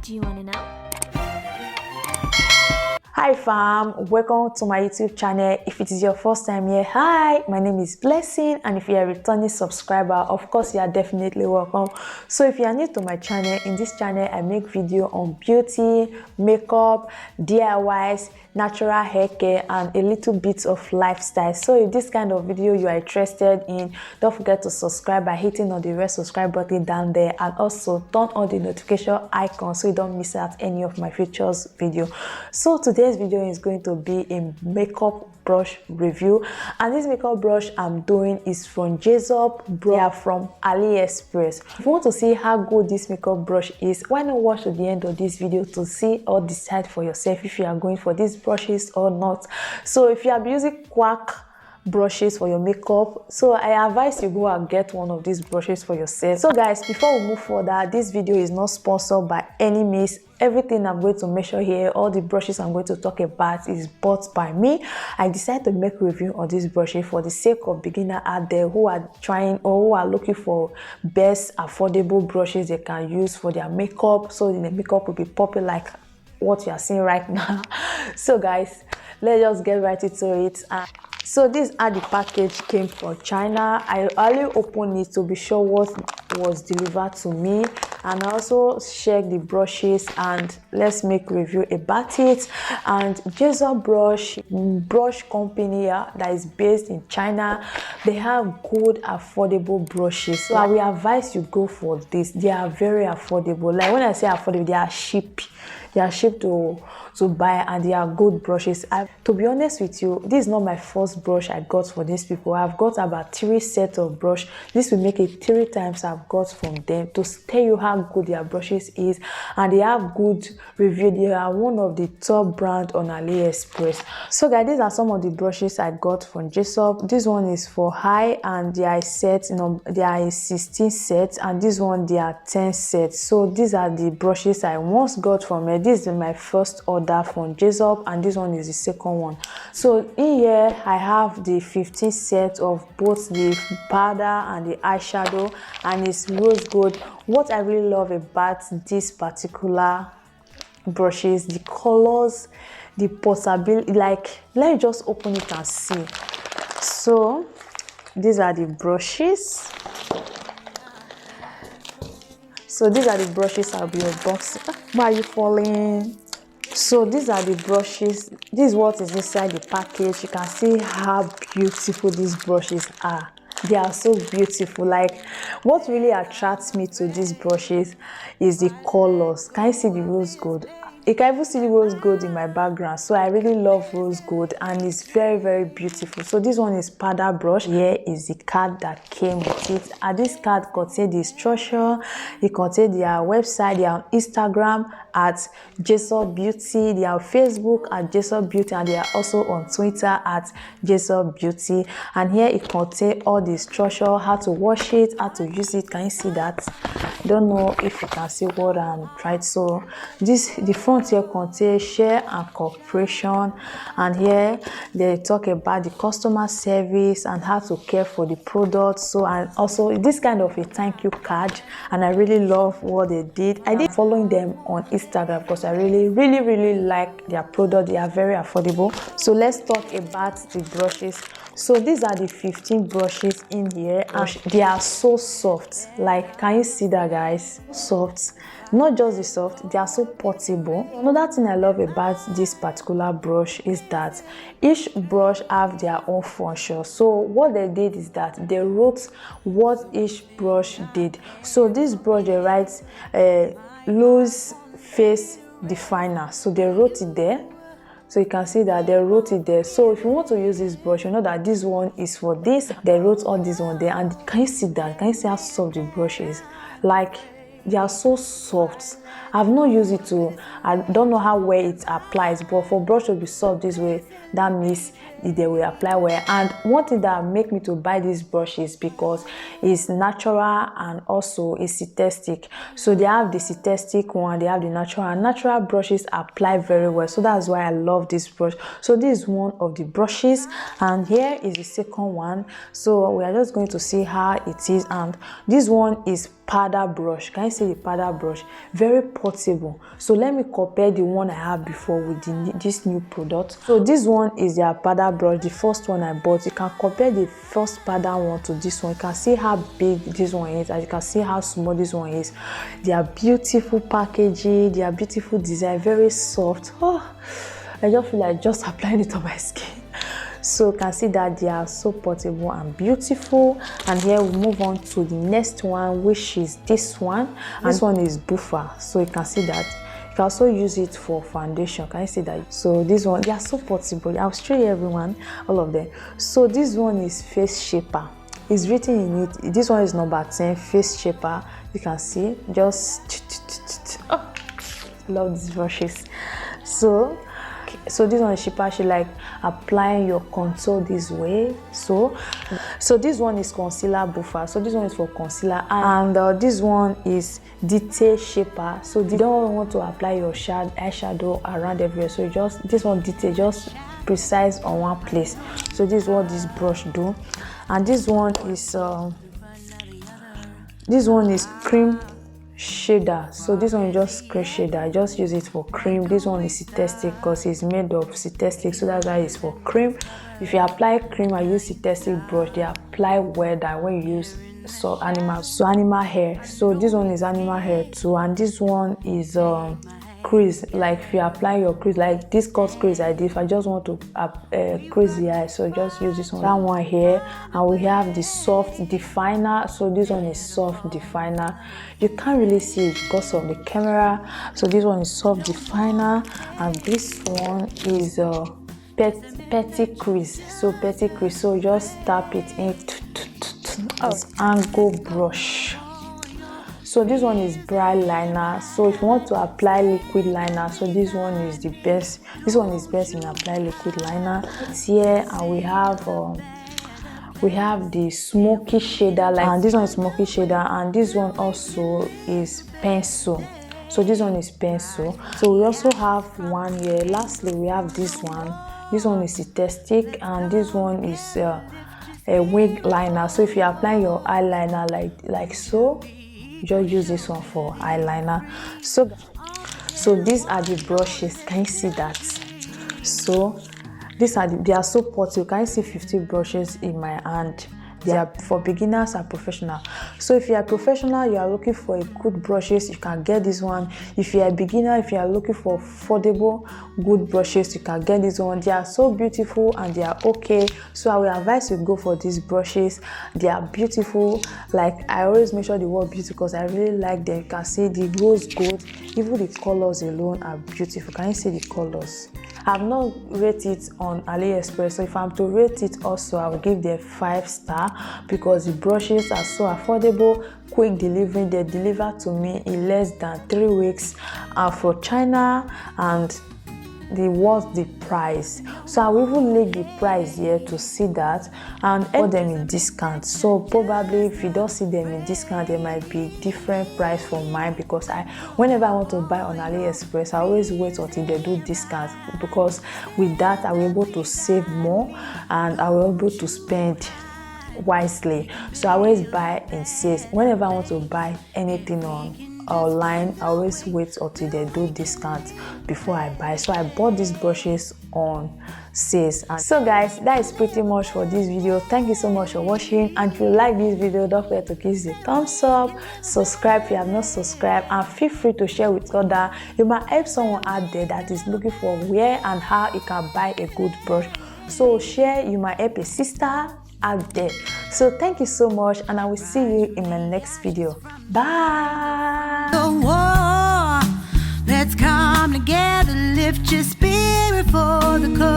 Do you want to know? Hi fam, welcome to my YouTube channel. If it is your first time here, hi, my name is Blessing, and if you are a returning subscriber, of course you are definitely welcome. So if you are new to my channel, in this channel I make video on beauty, makeup, DIYs, natural hair care, and a little bit of lifestyle. So if this kind of video you are interested in, don't forget to subscribe by hitting on the red subscribe button down there, and also turn on the notification icon so you don't miss out any of my future video. So today's video is going to be a makeup brush review, and this makeup brush I'm doing is from Jessup. They are from Aliexpress. If you want to see how good this makeup brush is, why not watch to the end of this video to see or decide for yourself if you are going for these brushes or not. So if you are using quack brushes for your makeup, so I advise you go and get one of these brushes for yourself. So guys, before we move further, this video is not sponsored by any means. Everything I'm going to measure here, all the brushes I'm going to talk about, is bought by me. I decided to make a review on this brushes for the sake of beginners out there who are trying or who are looking for best affordable brushes they can use for their makeup, so the makeup will be popping like what you are seeing right now. So guys, let's just get right into it. So this how the package came from China. I only opened it to be sure what was delivered to me, and I also check the brushes and let's make review about it. And Jessup brush company that is based in China, they have good affordable brushes. So I will advise you go for this. They are very affordable. Like when I say affordable, they are cheap. They are cheap to buy, and they are good brushes. To be honest with you, this is not my first brush I got for these people. I've got about 3 sets of brush. This will make it 3 times I've got from them to tell you how good their brushes is, and they have good review. They are one of the top brand on Aliexpress. So guys, these are some of the brushes I got from Jessup. This one is for high, and they are sets, they are 16 sets, and this one they are 10 sets. So these are the brushes I once got from it. This is my first order from Jessup, and this one is the second one. So in here I have the 15 set of both the powder and the eyeshadow, and it's rose gold. What I really love about this particular brushes, the colors, the portability. Like, let me just open it and see. So these are the brushes. So these are the brushes I'll be unboxing. Why are you falling? So these are the brushes. This is what is inside the package. You can see how beautiful these brushes are. They are so beautiful. Like, what really attracts me to these brushes is the colors. Can you see the rose gold? You can even see the rose gold in my background. So I really love rose gold, and it's very, very beautiful. So this one is powder brush. Here is the card that came with it, and this card contains the instruction. It contains their website. They are on Instagram at Jessup Beauty. They are on Facebook at Jessup Beauty, and they are also on Twitter at Jessup Beauty. And here it contains all the instruction, how to wash it, how to use it. Can you see that? I don't know if you can see what I'm trying. So the front here contains share and cooperation, and here they talk about the customer service and how to care for the product. So, and also this kind of a thank you card, and I really love what they did. I did following them on Instagram because I really like their product. They are very affordable. So let's talk about the brushes. So these are the 15 brushes in here, and they are so soft. Like, can you see that, guys? Soft. Not just the soft, they are so portable. Another thing I love about this particular brush is that each brush have their own function. So what they did is that they wrote what each brush did. So this brush, they write loose face definer. So they wrote it there. So you can see that they wrote it there. So if you want to use this brush, you know that this one is for this. They wrote all this one there. And can you see that? Can you see how soft the brush is? Like, they are so soft. I've not used it to, I don't know how well it applies, but for brush to be soft this way, that means they will apply well. And one thing that make me to buy this brush is because it's natural and also it's synthetic. So they have the synthetic one, they have the natural, and natural brushes apply very well. So that's why I love this brush. So this is one of the brushes, and here is the second one. So we are just going to see how it is. And this one is powder brush. Can you see the powder brush? Very portable. So let me compare the one I have before with this new product. So this one is their powder brush, the first one I bought. You can compare the first powder one to this one. You can see how big this one is, and you can see how small this one is. They are beautiful packaging, they are beautiful design, very soft. Oh, I just feel like just applying it on my skin. So you can see that they are so portable and beautiful. And here we move on to the next one, which is this one. And this one is buffer. So you can see that you can also use it for foundation. Can you see that? So this one, they are so portable. I'll show you everyone, all of them. So this one is face shaper. It's written in it. This one is number 10, face shaper. You can see, just love these brushes. So this one is cheaper. She like applying your contour this way. So this one is concealer buffer. So this one is for concealer, and this one is detail shaper. So you don't want to apply your eyeshadow around everywhere. So just this one detail, just precise on one place. So this is what this brush do. And this one is cream shader. So this one is just cream shader. I just use it for cream. This one is synthetic because it's made of synthetic, so that's why it's for cream. If you apply cream and use synthetic brush, they apply well than when you use animal hair. So this one is animal hair too, and this one is crease. Like if you apply your crease, like this cut crease I did, if I just want to crease the eye, so just use this one. That one here. And we have the soft definer. So this one is soft definer. You can't really see it because of the camera. So this one is soft definer, and this one is petty crease. So petty crease. So just tap it in. Angle brush. So this one is bright liner. So if you want to apply liquid liner, so this one is the best. This one is best in apply liquid liner. It's here, and we have the smoky shader, and this one is smoky shader, and this one also is pencil. So this one is pencil. So we also have one here. Lastly, we have this one. This one is synthetic, and this one is a wing liner. So if you apply your eyeliner like so, just use this one for eyeliner. So these are the brushes. Can you see that? So they are so portable. Can you see 50 brushes in my hand? They are for beginners and professional. So if you are professional, you are looking for a good brushes, you can get this one. If you are a beginner, if you are looking for affordable good brushes, you can get this one. They are so beautiful and they are okay. So I will advise you go for these brushes. They are beautiful. Like I always make sure the word beautiful because I really like them. You can see the rose gold, even the colors alone are beautiful. Can you see the colors? I've not rated it on Aliexpress, so if I'm to rate it also, I will give them 5 stars because the brushes are so affordable, quick delivery. They deliver to me in less than 3 weeks for China, and they worth the price. So I will even link the price here to see that, and put them in discount. So probably if you don't see them in discount, there might be different price from mine, because whenever I want to buy on Aliexpress, I always wait until they do discounts, because with that I will be able to save more and I will be able to spend wisely. So I always buy in sales. Whenever I want to buy anything online, I always wait until they do discount before I buy. So I bought these brushes on sales. And so guys, that is pretty much for this video. Thank you so much for watching, and if you like this video, don't forget to give the thumbs up, subscribe if you have not subscribed, and feel free to share with others. You might help someone out there that is looking for where and how you can buy a good brush. So share, you might help a sister out there. So thank you so much, and I will see you in my next video. Bye. Let's come together, lift your spirit for the cause.